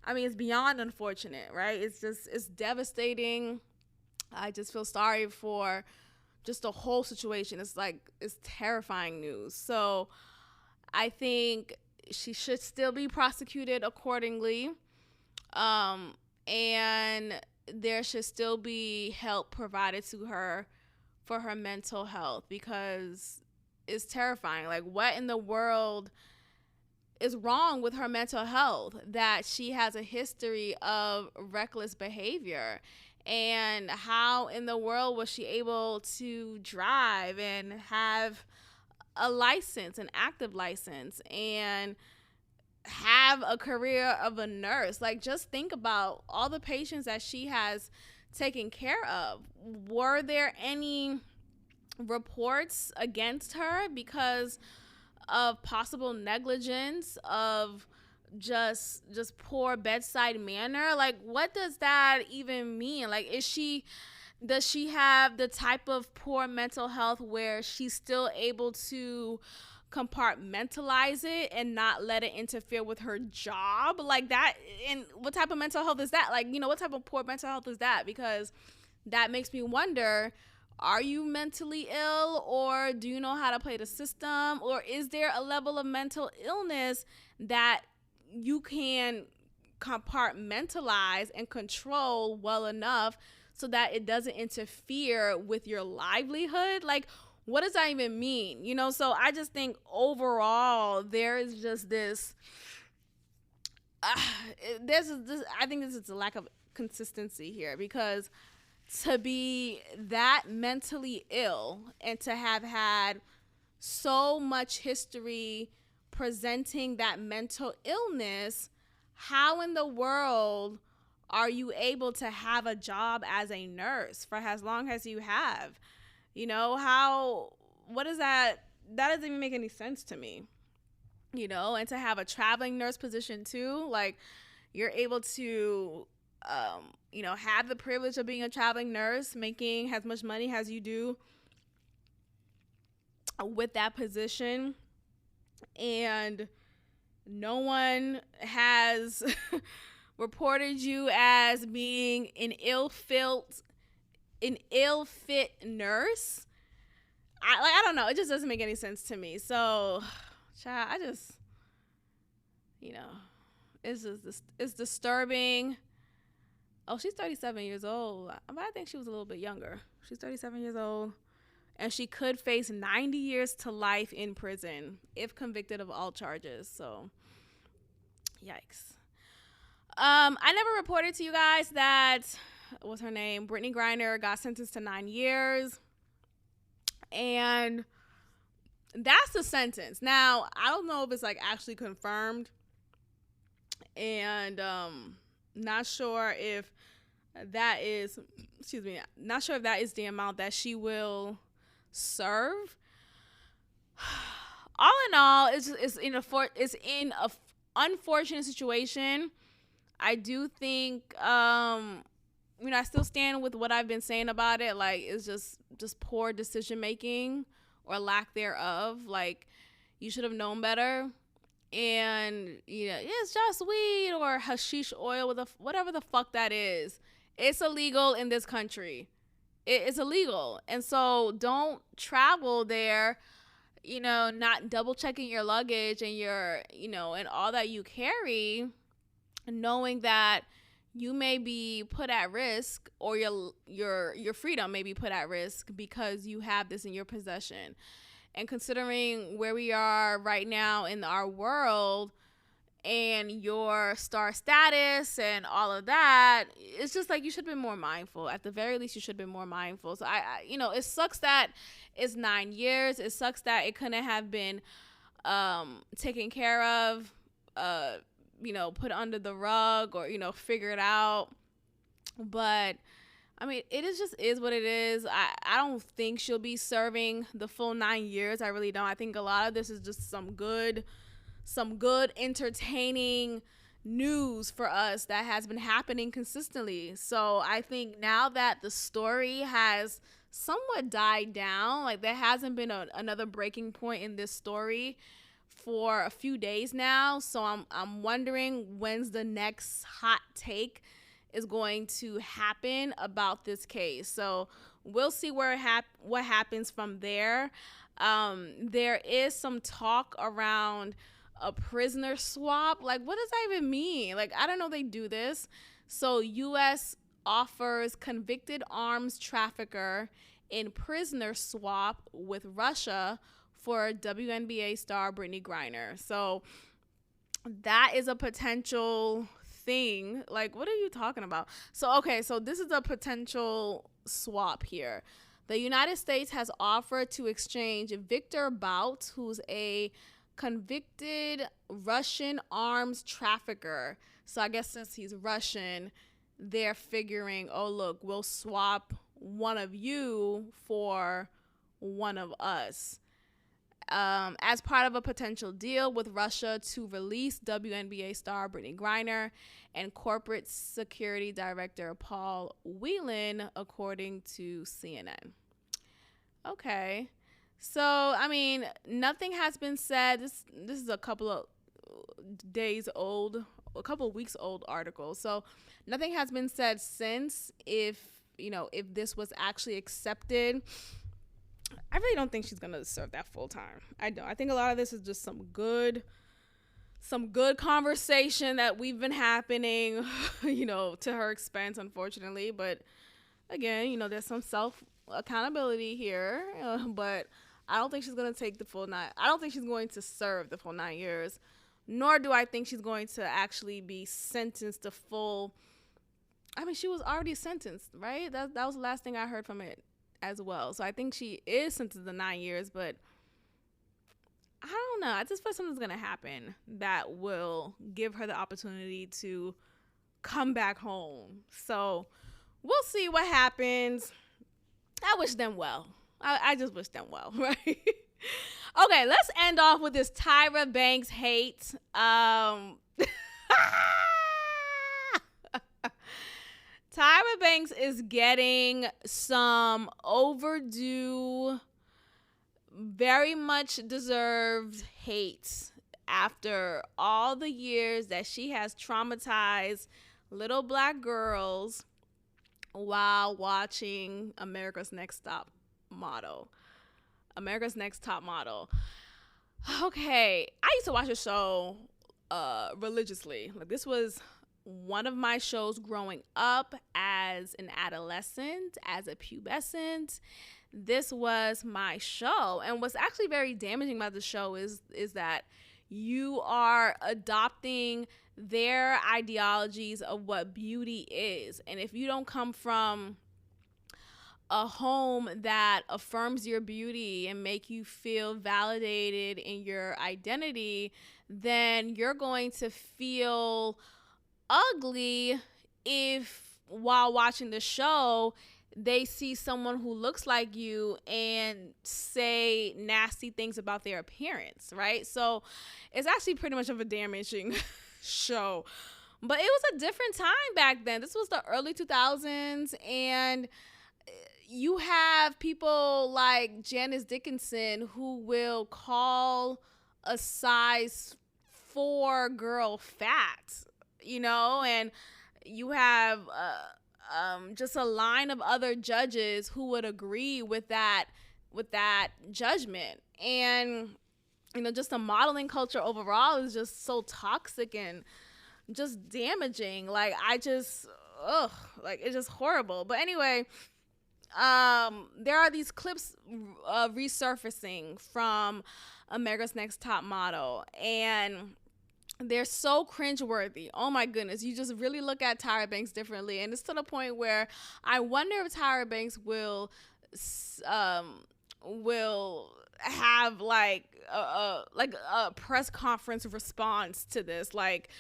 I mean, it's beyond unfortunate, right? It's devastating. I just feel sorry for just the whole situation. It's terrifying news. So I think she should still be prosecuted accordingly. And there should still be help provided to her for her mental health, because it's terrifying. Like, what in the world is wrong with her mental health that she has a history of reckless behavior? And how in the world was she able to drive and have a license, an active license, and have a career of a nurse? Like, just think about all the patients that she has taken care of. Were there any reports against her because of possible negligence, of just poor bedside manner? Like, what does that even mean? Like, does she have the type of poor mental health where she's still able to compartmentalize it and not let it interfere with her job? Like, that, and what type of mental health is that? Like, what type of poor mental health is that? Because that makes me wonder, are you mentally ill, or do you know how to play the system? Or is there a level of mental illness that you can compartmentalize and control well enough so that it doesn't interfere with your livelihood? Like, what does that even mean? So I just think overall there is just this, I think this is a lack of consistency here, because to be that mentally ill and to have had so much history presenting that mental illness, how in the world are you able to have a job as a nurse for as long as you have? What is that? That doesn't even make any sense to me. And to have a traveling nurse position too, like, you're able to have the privilege of being a traveling nurse, making as much money as you do with that position, and no one has reported you as being an ill-fit nurse. I don't know. It just doesn't make any sense to me. So, child, I just, you know, it's disturbing. Oh, she's 37 years old. But I think she was a little bit younger. She's 37 years old. And she could face 90 years to life in prison if convicted of all charges. So, yikes. I never reported to you guys that, what's her name? Brittany Griner got sentenced to 9 years. And that's the sentence. Now, I don't know if it's like actually confirmed. And not sure if that is, not sure if that is the amount that she will serve. All in all, it's in a unfortunate situation. I do think I still stand with what I've been saying about it. Like, it's just poor decision making or lack thereof. Like, you should have known better. And it's just weed or hashish oil with whatever the fuck that is. It's illegal in this country. It's illegal. And so don't travel there, not double checking your luggage and and all that you carry, knowing that you may be put at risk, or your freedom may be put at risk because you have this in your possession. And considering where we are right now in our world and your star status and all of that, it's just like you should be more mindful. At the very least, you should be more mindful. So it sucks that it's 9 years. It sucks that it couldn't have been taken care of, put under the rug, or figure it out. But I mean, is what it is. I don't think she'll be serving the full 9 years. I really don't. I think a lot of this is just some good entertaining news for us that has been happening consistently. So I think now that the story has somewhat died down, like there hasn't been another breaking point in this story for a few days now. So I'm wondering when's the next hot take is going to happen about this case. So we'll see what happens from there. There is some talk around a prisoner swap. Like, what does that even mean? Like, I don't know they do this. So U.S. offers convicted arms trafficker in prisoner swap with Russia for WNBA star Brittany Griner. So that is a potential thing. Like, what are you talking about? So this is a potential swap here. The United States has offered to exchange Victor Bout, who's a convicted Russian arms trafficker. So I guess since he's Russian, they're figuring, oh look, we'll swap one of you for one of us. As part of a potential deal with Russia to release WNBA star Brittany Griner and corporate security director Paul Whelan, according to CNN. Okay. So, I mean, nothing has been said. This is a couple of weeks old article. So, nothing has been said since if this was actually accepted. I really don't think she's going to serve that full time. I don't. I think a lot of this is just some good conversation that we've been happening, to her expense, unfortunately. But again, there's some self accountability here, but I don't think she's going to take the full 9. I don't think she's going to serve the full 9 years, nor do I think she's going to actually be sentenced to full. I mean, she was already sentenced, right? That was the last thing I heard from it as well. So I think she is sentenced to 9 years, but I don't know. I just feel something's going to happen that will give her the opportunity to come back home. So we'll see what happens. I wish them well. I just wish them well, right? Okay, let's end off with this Tyra Banks hate. Tyra Banks is getting some overdue, very much deserved hate after all the years that she has traumatized little black girls while watching Model. America's Next Top Model. Okay, I used to watch the show religiously. Like, this was one of my shows growing up as an adolescent, as a pubescent. This was my show. And what's actually very damaging about the show is that you are adopting their ideologies of what beauty is. And if you don't come from a home that affirms your beauty and make you feel validated in your identity, then you're going to feel ugly if while watching the show they see someone who looks like you and say nasty things about their appearance, right? So it's actually pretty much of a damaging show. But it was a different time back then. This was the early 2000s, and you have people like Janice Dickinson who will call a size 4 girl fat, and you have just a line of other judges who would agree with that judgment. And just the modeling culture overall is just so toxic and just damaging. Like, it's just horrible. But anyway, there are these clips resurfacing from America's Next Top Model, and they're so cringeworthy. Oh my goodness. You just really look at Tyra Banks differently. And it's to the point where I wonder if Tyra Banks will have like a press conference response to this. Like,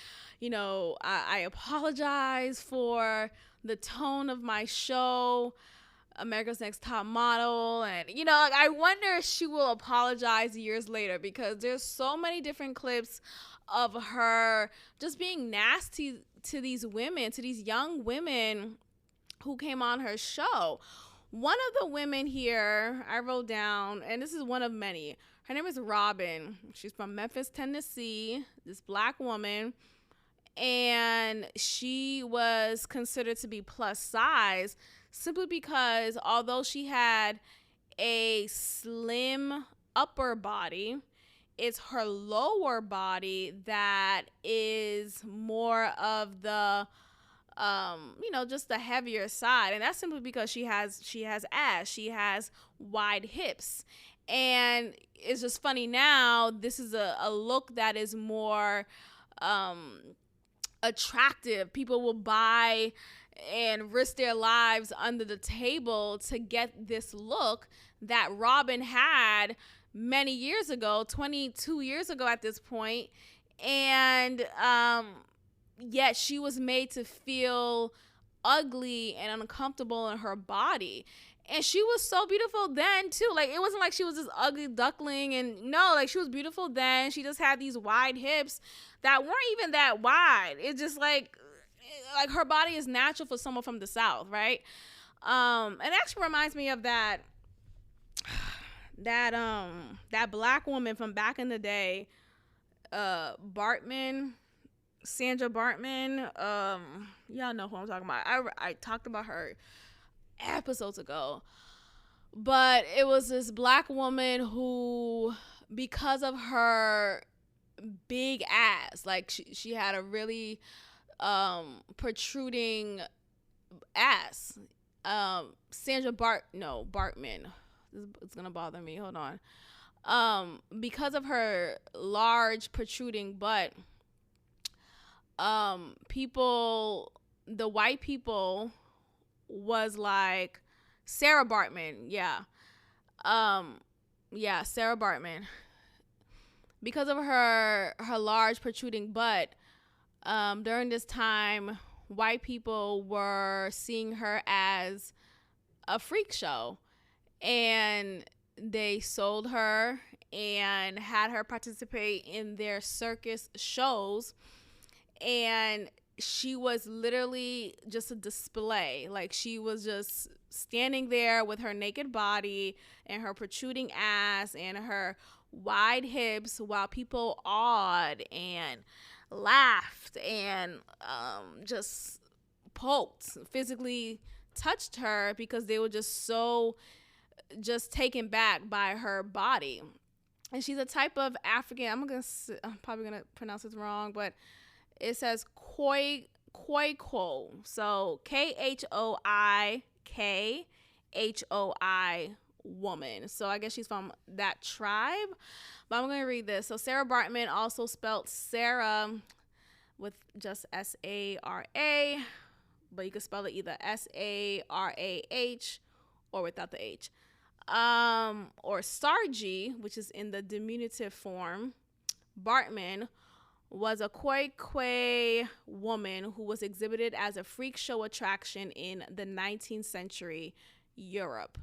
I apologize for the tone of my show, America's Next Top Model. And, I wonder if she will apologize years later, because there's so many different clips of her just being nasty to these women, to these young women who came on her show. One of the women here I wrote down, and this is one of many. Her name is Robin. She's from Memphis, Tennessee, this black woman. And she was considered to be plus size simply because although she had a slim upper body, it's her lower body that is more of the just the heavier side. And that's simply because she has ass, she has wide hips. And it's just funny now, this is a look that is more attractive. People will buy and risk their lives under the table to get this look that Robin had many years ago, 22 years ago at this point. And yet she was made to feel ugly and uncomfortable in her body. And she was so beautiful then too. Like, it wasn't like she was this ugly duckling. And no, like, she was beautiful then. She just had these wide hips that weren't even that wide. It's just like her body is natural for someone from the South, right? And it actually reminds me of that black woman from back in the day, Sandra Bartman. Y'all know who I'm talking about. I talked about her episodes ago, but it was this black woman who, because of her big ass, like she had a really protruding ass. Bartman. It's gonna bother me. Hold on. Because of her large protruding butt, the white people was like, Sarah Bartman, Sarah Bartman. Because of her large protruding butt, during this time, white people were seeing her as a freak show, and they sold her and had her participate in their circus shows. And she was literally just a display. Like, she was just standing there with her naked body and her protruding ass and her wide hips while people awed. And laughed and just poked, physically touched her because they were just so just taken back by her body. And she's a type of African. I'm probably gonna pronounce this wrong, but it says Khoikhoi. So Khoikhoi woman. So I guess she's from that tribe. But I'm gonna read this. So Sarah Bartman, also spelled Sarah with just Sarah, but you can spell it either Sarah or without the H. Or Sarji, which is in the diminutive form. Bartman was a Khoikhoi woman who was exhibited as a freak show attraction in the 19th century Europe.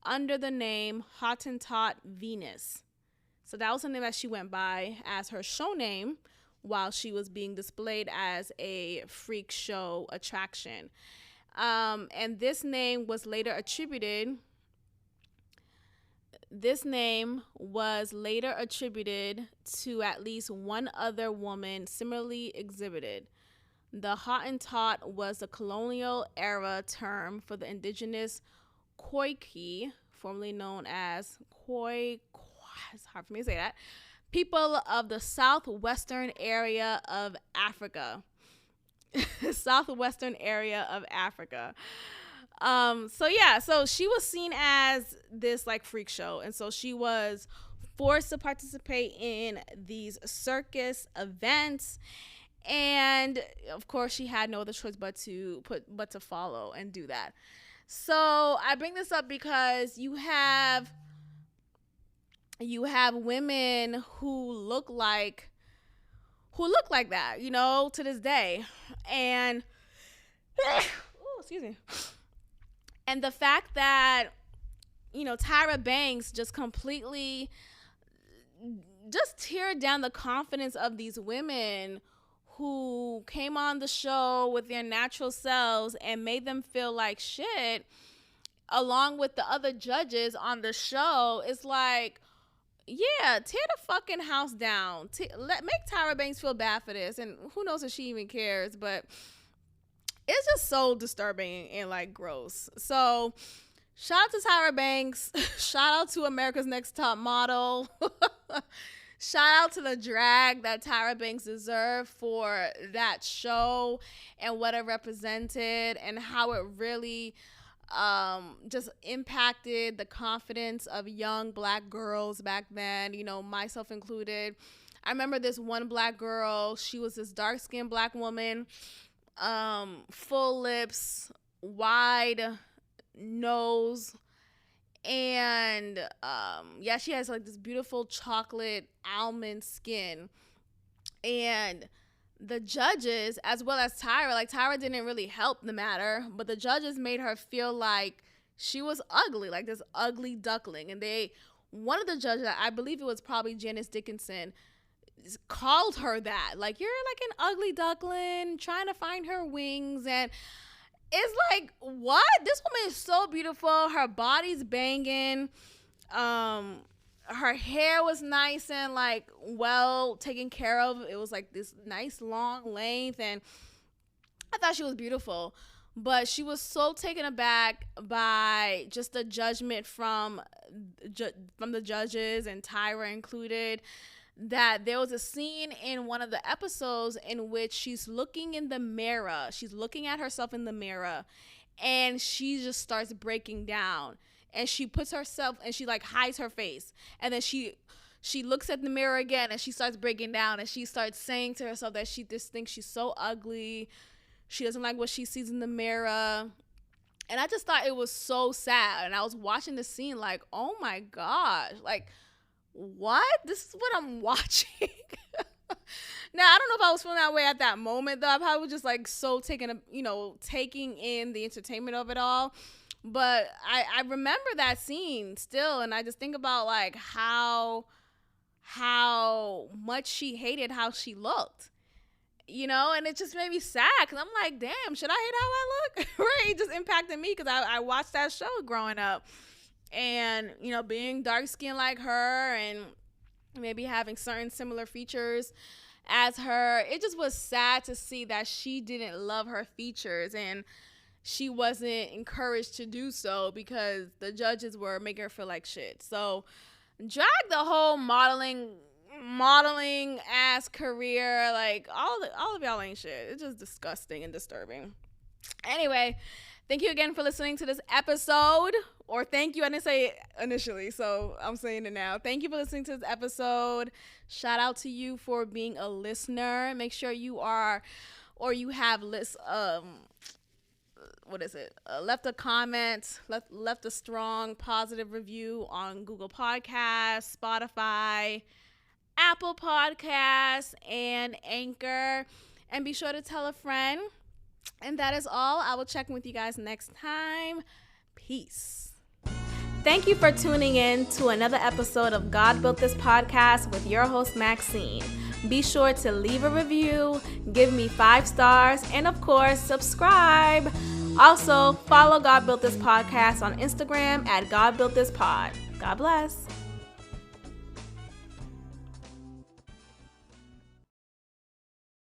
Under the name Hottentot Venus. So that was something that she went by as her show name while she was being displayed as a freak show attraction. And this name was later attributed to at least one other woman similarly exhibited. The Hottentot was a colonial era term for the indigenous Khoikhoi, formerly known as it's hard for me to say that, people of the southwestern area of Africa. So she was seen as this like freak show, and so she was forced to participate in these circus events, and of course she had no other choice but to follow and do that. So I bring this up because you have women who look like that, to this day. And excuse me. And the fact that, Tyra Banks just completely just teared down the confidence of these women who came on the show with their natural selves and made them feel like shit, along with the other judges on the show. It's like, yeah, tear the fucking house down. Make Tyra Banks feel bad for this. And who knows if she even cares, but it's just so disturbing and like gross. So shout out to Tyra Banks. Shout out to America's Next Top Model. Shout out to the drag that Tyra Banks deserved for that show and what it represented and how it really just impacted the confidence of young black girls back then, myself included. I remember this one black girl. She was this dark-skinned black woman, full lips, wide nose, and she has like this beautiful chocolate almond skin. And the judges, as well as Tyra didn't really help the matter, but the judges made her feel like she was ugly, like this ugly duckling. And one of the judges, I believe it was probably Janice Dickinson, called her that, like, you're like an ugly duckling trying to find her wings. And it's like, what? This woman is so beautiful. Her body's banging. Her hair was nice and like well taken care of. It was like this nice long length, and I thought she was beautiful. But she was so taken aback by just the judgment from the judges, and Tyra included, that there was a scene in one of the episodes in which she's looking in the mirror. She's looking at herself in the mirror, and she just starts breaking down. And she puts herself, and she like hides her face. And then she looks at the mirror again, and she starts breaking down. And she starts saying to herself that she just thinks she's so ugly. She doesn't like what she sees in the mirror. And I just thought it was so sad. And I was watching the scene like, oh my gosh, like, what? This is what I'm watching. Now, I don't know if I was feeling that way at that moment, though. I probably was just like so taking in the entertainment of it all. But I remember that scene still, and I just think about like how much she hated how she looked, and it just made me sad, because I'm like, damn, should I hate how I look? Right? It just impacted me because I watched that show growing up, and being dark skinned like her, and maybe having certain similar features as her. It just was sad to see that she didn't love her features and she wasn't encouraged to do so because the judges were making her feel like shit. So drag the whole modeling ass career, like all of y'all ain't shit. It's just disgusting and disturbing. Anyway, thank you again for listening to this episode. Or thank you, I didn't say it initially, so I'm saying it now. Thank you for listening to this episode. Shout out to you for being a listener. Make sure you have left a comment, left a strong positive review on Google Podcasts, Spotify, Apple Podcasts, and Anchor. And be sure to tell a friend. And that is all. I will check in with you guys next time. Peace. Thank you for tuning in to another episode of God Built This Podcast with your host, Maxine. Be sure to leave a review, give me 5 stars, and of course, subscribe. Also, follow God Built This Podcast on Instagram at God Built This Pod. God bless.